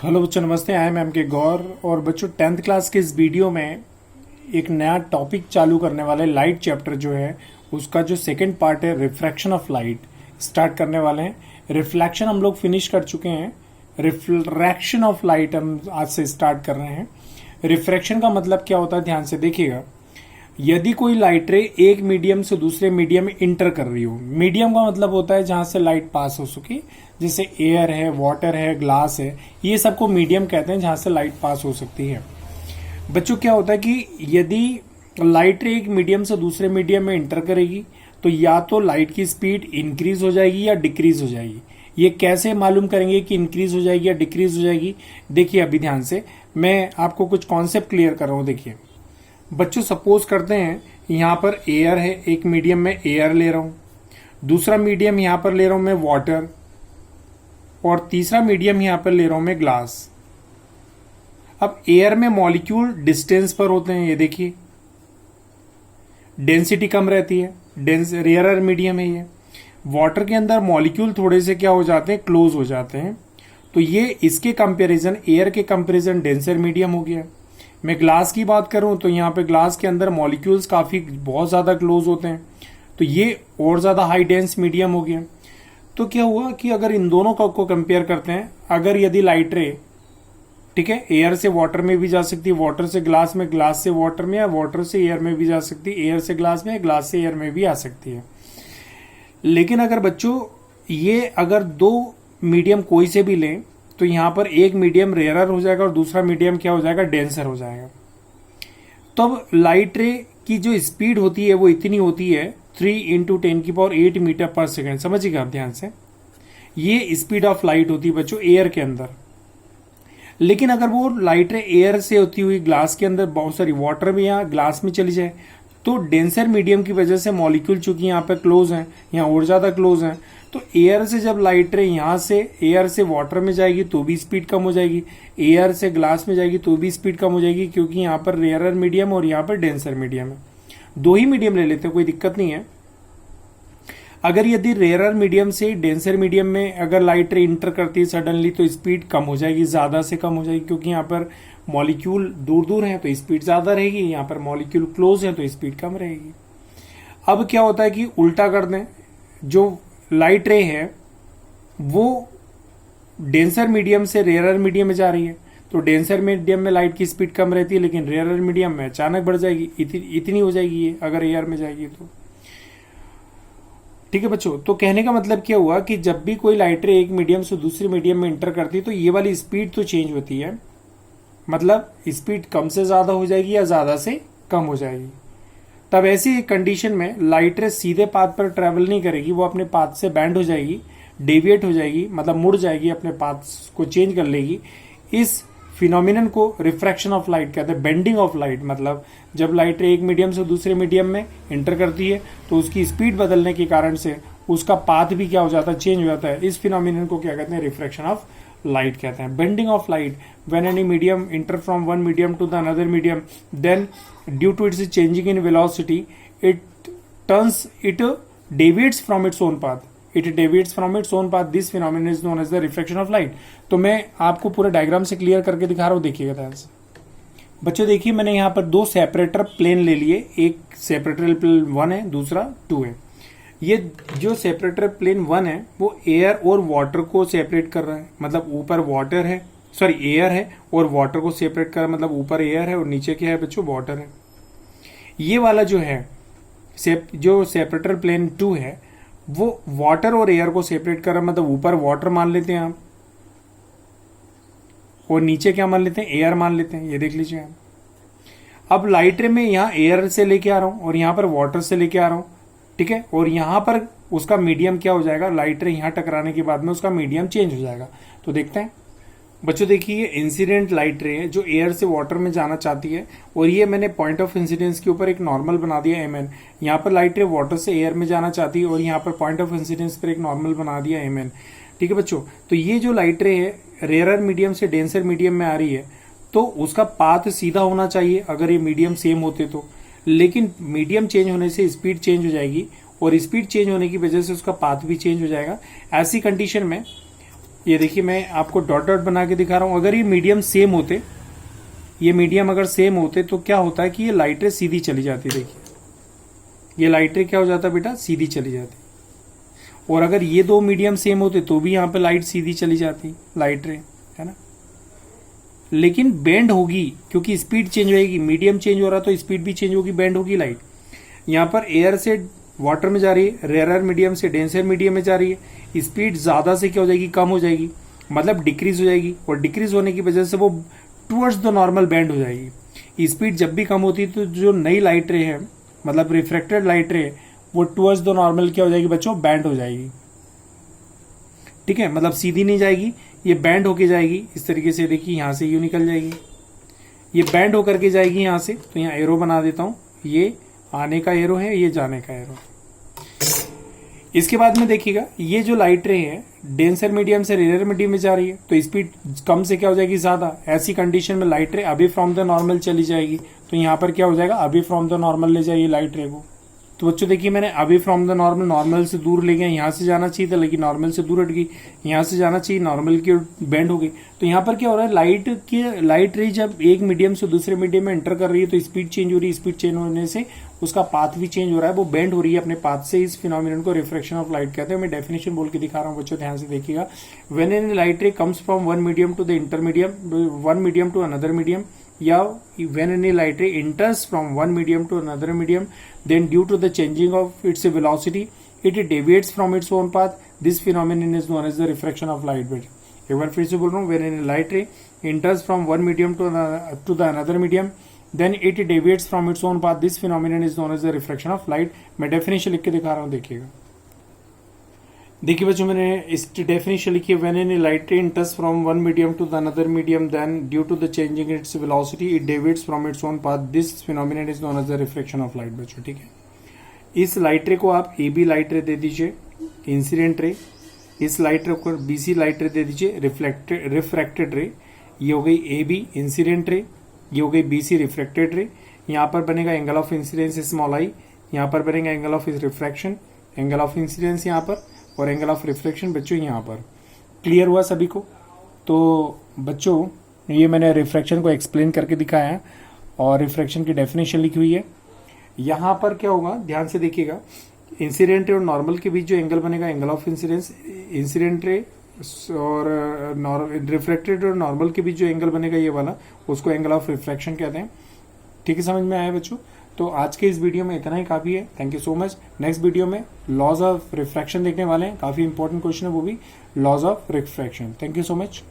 Hello बच्चों, नमस्ते। I am M के गौर। और बच्चों, 10th क्लास के इस वीडियो में एक नया टॉपिक चालू करने वाले, लाइट चैप्टर जो है उसका जो सेकंड पार्ट है, रिफ्रैक्शन ऑफ लाइट, स्टार्ट करने वाले हैं। रिफ्लेक्शन हम लोग फिनिश कर चुके हैं, रिफ्रैक्शन ऑफ लाइट हम आज से स्टार्ट कर रहे हैं। रिफ्रैक्शन का मतलब क्या होता है, ध्यान से देखिएगा। यदि कोई लाइट रे एक मीडियम से दूसरे मीडियम में इंटर कर रही हो, मीडियम का मतलब होता है जहां से लाइट पास हो सके, जैसे एयर है, वाटर है, ग्लास है, ये सबको मीडियम कहते हैं जहां से लाइट पास हो सकती है। बच्चों, क्या होता है कि यदि लाइट रे एक मीडियम से दूसरे मीडियम में इंटर करेगी तो या तो लाइट की स्पीड इंक्रीज हो जाएगी या डिक्रीज हो जाएगी। ये कैसे मालूम करेंगे कि इंक्रीज हो जाएगी या डिक्रीज हो जाएगी? देखिए अभी ध्यान से, मैं आपको कुछ कॉन्सेप्ट क्लियर कर रहा हूं। देखिए बच्चों, सपोज करते हैं यहां पर एयर है, एक मीडियम में एयर ले रहा हूं, दूसरा मीडियम यहां पर ले रहा हूं मैं वाटर, और तीसरा मीडियम यहां पर ले रहा हूं मैं ग्लास। अब एयर में मॉलिक्यूल डिस्टेंस पर होते हैं, ये देखिए डेंसिटी कम रहती है, रेयरर मीडियम है ये। वाटर के अंदर मॉलिक्यूल थोड़े से क्या हो जाते हैं, क्लोज हो जाते हैं, तो ये इसके कंपैरिजन, एयर के कंपैरिजन डेंसर मीडियम हो गया। मैं ग्लास की बात करूं तो यहां पे ग्लास के अंदर मॉलिक्यूल्स काफी बहुत ज्यादा क्लोज होते हैं, तो ये और ज्यादा हाई डेंस मीडियम हो गया। तो क्या हुआ कि अगर इन दोनों को कंपेयर करते हैं, अगर यदि लाइट रे, ठीक है, एयर से वाटर में भी जा सकती है, वाटर से ग्लास में, ग्लास से वाटर में, या वाटर से एयर में भी जा सकती है, एयर से ग्लास में, ग्लास से एयर में भी आ सकती है। लेकिन अगर बच्चों ये अगर दो मीडियम कोई से भी लें तो यहां पर एक मीडियम रेयरर हो जाएगा और दूसरा मीडियम क्या हो जाएगा, डेंसर हो जाएगा। तो अब लाइट रे की जो स्पीड होती है वो इतनी होती है 3 × 10⁸ मीटर पर सेकेंड। समझिएगा आप ध्यान से, ये स्पीड ऑफ लाइट होती है बच्चों एयर के अंदर। लेकिन अगर वो लाइट रे एयर से होती हुई ग्लास के अंदर, बहुत सारी वाटर में या ग्लास में चली जाए, तो डेंसर मीडियम की वजह से मॉलिक्यूल चूंकि यहाँ पे क्लोज हैं, यहाँ और ज्यादा क्लोज हैं, तो एयर से जब लाइट रे यहाँ से एयर से वाटर में जाएगी तो भी स्पीड कम हो जाएगी, एयर से ग्लास में जाएगी तो भी स्पीड कम हो जाएगी, क्योंकि यहाँ पर रेयरर मीडियम और यहाँ पर डेंसर मीडियम है। दो ही मीडियम ले लेते हैं, कोई दिक्कत नहीं है। अगर यदि रेयरर मीडियम से डेंसर मीडियम में अगर लाइट रे इंटर करती है सडनली, तो स्पीड कम हो जाएगी, ज्यादा से कम हो जाएगी, क्योंकि यहाँ पर मॉलिक्यूल दूर दूर है तो स्पीड ज्यादा रहेगी, यहाँ पर मॉलिक्यूल क्लोज है तो स्पीड कम रहेगी। अब क्या होता है कि उल्टा कर दें, जो लाइट रे है वो डेंसर मीडियम से रेयरर मीडियम में जा रही है, तो डेंसर मीडियम में लाइट की स्पीड कम रहती है, लेकिन रेयरर मीडियम में अचानक बढ़ जाएगी, इतनी हो जाएगी ये अगर एयर में जाएगी तो। ठीक है बच्चों, तो कहने का मतलब क्या हुआ कि जब भी कोई लाइट रे एक मीडियम से दूसरे मीडियम में इंटर करती है तो ये वाली स्पीड तो चेंज होती है, मतलब स्पीड कम से ज्यादा हो जाएगी या ज्यादा से कम हो जाएगी। तब ऐसी कंडीशन में लाइट रे सीधे पाथ पर ट्रेवल नहीं करेगी, वो अपने पाथ से बैंड हो जाएगी, डेविएट हो जाएगी, मतलब मुड़ जाएगी, अपने पाथ को चेंज कर लेगी। इस फिनोमिनन को रिफ्रैक्शन ऑफ लाइट कहते हैं, बेंडिंग ऑफ लाइट। मतलब जब लाइट रे एक मीडियम से दूसरे मीडियम में इंटर करती है तो उसकी स्पीड बदलने के कारण से उसका पाथ भी क्या हो जाता है, चेंज हो जाता है। इस फिनोमिनन को क्या कहते हैं, रिफ्रैक्शन ऑफ लाइट कहते हैं। Bending of light, when any medium enter from one medium to the another medium, then due to its changing in velocity it deviates from its own path. It deviates from its own path. This phenomenon is known as the refraction of light. तो मैं आपको पूरे diagram से clear करके दिखा रहा हूं, देखिएगा ध्यान से। बच्चों देखिए, मैंने यहाँ पर दो सेपरेटर प्लेन ले लिए, एक सेपरेटर प्लेन 1 है, दूसरा 2 है। ये जो सेपरेटर प्लेन 1 है वो एयर और वाटर को सेपरेट कर रहा है, मतलब ऊपर वाटर है, सॉरी एयर है और वाटर को सेपरेट कर रहा है, मतलब ऊपर एयर है और नीचे क्या है बच्चों, वाटर है। ये वाला जो है जो सेपरेटर प्लेन 2 है वो वाटर और एयर को सेपरेट कर रहा है, मतलब ऊपर वाटर मान लेते हैं आप और नीचे क्या मान लेते हैं, एयर मान लेते हैं। ये देख लीजिए आप। अब लाइट रे में यहाँ एयर से लेके आ रहा हूं और यहाँ पर वाटर से लेके आ रहा हूं, ठीक है, और यहाँ पर उसका मीडियम क्या हो जाएगा, लाइट रे यहाँ टकराने के बाद में उसका मीडियम चेंज हो जाएगा। तो देखते हैं बच्चों, देखिए ये इंसिडेंट लाइट रे है जो एयर से वाटर में जाना चाहती है, और ये मैंने पॉइंट ऑफ इंसिडेंस के ऊपर एक नॉर्मल बना दिया mn। यहाँ पर लाइट रे वाटर से एयर में जाना चाहती है और यहाँ पर पॉइंट ऑफ इंसिडेंस पर एक नॉर्मल बना दिया mn। ठीक है बच्चों, तो ये जो लाइट रे है रेयरर मीडियम से डेंसर मीडियम में आ रही है, तो उसका पाथ सीधा होना चाहिए अगर ये मीडियम सेम होते तो, लेकिन मीडियम चेंज होने से स्पीड चेंज हो जाएगी और स्पीड चेंज होने की वजह से उसका पाथ भी चेंज हो जाएगा। ऐसी कंडीशन में ये देखिए मैं आपको डॉट डॉट बना के दिखा रहा हूं। अगर ये मीडियम सेम होते, ये मीडियम अगर सेम होते तो क्या होता है कि ये लाइट रे सीधी चली जाती। देखिए ये लाइट रे क्या हो जाता बेटा, सीधी चली जाती। और अगर ये दो मीडियम सेम होते तो भी यहां पे लाइट सीधी चली जाती, लाइट रे, है ना। लेकिन बेंड होगी क्योंकि स्पीड चेंज होगी, मीडियम चेंज हो रहा तो स्पीड भी चेंज होगी, बेंड होगी लाइट। यहां पर एयर से वाटर में जा रही है, रेयरर मीडियम से डेंसर मीडियम में जा रही है, स्पीड ज्यादा से क्या हो जाएगी, कम हो जाएगी, मतलब डिक्रीज हो जाएगी। और डिक्रीज होने की वजह से वो टुवर्ड्स द नॉर्मल बेंड हो जाएगी। स्पीड जब भी कम होती है तो जो नई लाइट रे है, मतलब रिफ्रेक्टेड लाइट रे, वो टुवर्ड्स द नॉर्मल क्या हो जाएगी बच्चों, बैंड हो जाएगी। ठीक है, मतलब सीधी नहीं जाएगी, ये बैंड होके जाएगी इस तरीके से। देखिए यहां से यू निकल जाएगी, ये बैंड होकर के जाएगी यहां से। तो यहाँ एरो बना देता हूं, ये आने का एरो है, ये जाने का एरो। इसके बाद में देखिएगा ये जो लाइट रे है डेंसर मीडियम से रेयर मीडियम में जा रही है, तो स्पीड कम से क्या हो जाएगी, ज्यादा। ऐसी कंडीशन में लाइट रे अभी फ्रॉम द नॉर्मल चली जाएगी। तो यहाँ पर क्या हो जाएगा, अभी फ्रॉम द नॉर्मल ले जाइए लाइट रे को। तो बच्चों देखिए मैंने अभी फ्रॉम द नॉर्मल, नॉर्मल से दूर ले गया, यहाँ से जाना चाहिए था लेकिन नॉर्मल से दूर हट गई, यहाँ से जाना चाहिए नॉर्मल की बेंड हो गई। तो यहाँ पर क्या हो रहा है, लाइट रे जब एक मीडियम से दूसरे मीडियम में एंटर कर रही है तो स्पीड चेंज हो रही है, स्पीड चेंज होने से उसका पाथ भी चेंज हो रहा है, वो बेंड हो रही है अपने पाथ से। इस फिनोमिनन को रिफ्रेक्शन ऑफ लाइट कहते हैं। मैं डेफिनेशन बोल के दिखा रहा हूँ बच्चों, ध्यान से देखिएगा। When any light ray comes from one medium to the inter medium, one medium to another medium, या when any light ray enters from one medium to another medium, then due to the changing of its velocity it deviates from its own path. This phenomenon is known as the refraction of light. एक बार फिर से बोल रहा हूँ, when any light ray enters from one medium to the another medium, then it deviates from its own path. This phenomenon is known as the refraction of light. मैं definition लिख के दिखा रहा हूँ, देखिएगा। देखिए बच्चों मैंने इस डेफिनेशन लिखी है, when any light ray enters from one medium to the another medium, then due to the changing its velocity it deviates from its own path, this phenomenon is known as the reflection of light. बच्चों ठीक है, इस light रे को आप A B light रे दे दीजिए, incident ray. इस लाइट रे को बी सी लाइट रे दे दीजिए, रिफ्रैक्टेड रे। ये हो गई ए बी इंसिडेंट रे, ये हो गई बी सी रिफ्रैक्टेड रे। यहाँ पर बनेगा angle of incidence small I, यहाँ पर बनेगा angle of refraction, angle of incidence यहाँ पर, और एंगल ऑफ रिफ्लेक्शन बच्चों यहाँ पर। क्लियर हुआ सभी को? तो बच्चों ये मैंने रिफ्रैक्शन को एक्सप्लेन करके दिखाया है और रिफ्रैक्शन की डेफिनेशन लिखी हुई है। यहाँ पर क्या होगा, ध्यान से देखिएगा, इंसिडेंट रे और नॉर्मल के बीच जो एंगल बनेगा, angle of incidence, incident ray और रिफ्लेक्टेड और नॉर्मल के बीच जो एंगल बनेगा ये वाला, उसको एंगल ऑफ रिफ्रैक्शन कहते हैं। ठीक है, समझ में आया बच्चों? तो आज के इस वीडियो में इतना ही काफी है। Thank you so much. Next video में लॉज ऑफ रिफ्रैक्शन देखने वाले हैं, काफी इंपॉर्टेंट क्वेश्चन है वो भी, laws of refraction. Thank you so much.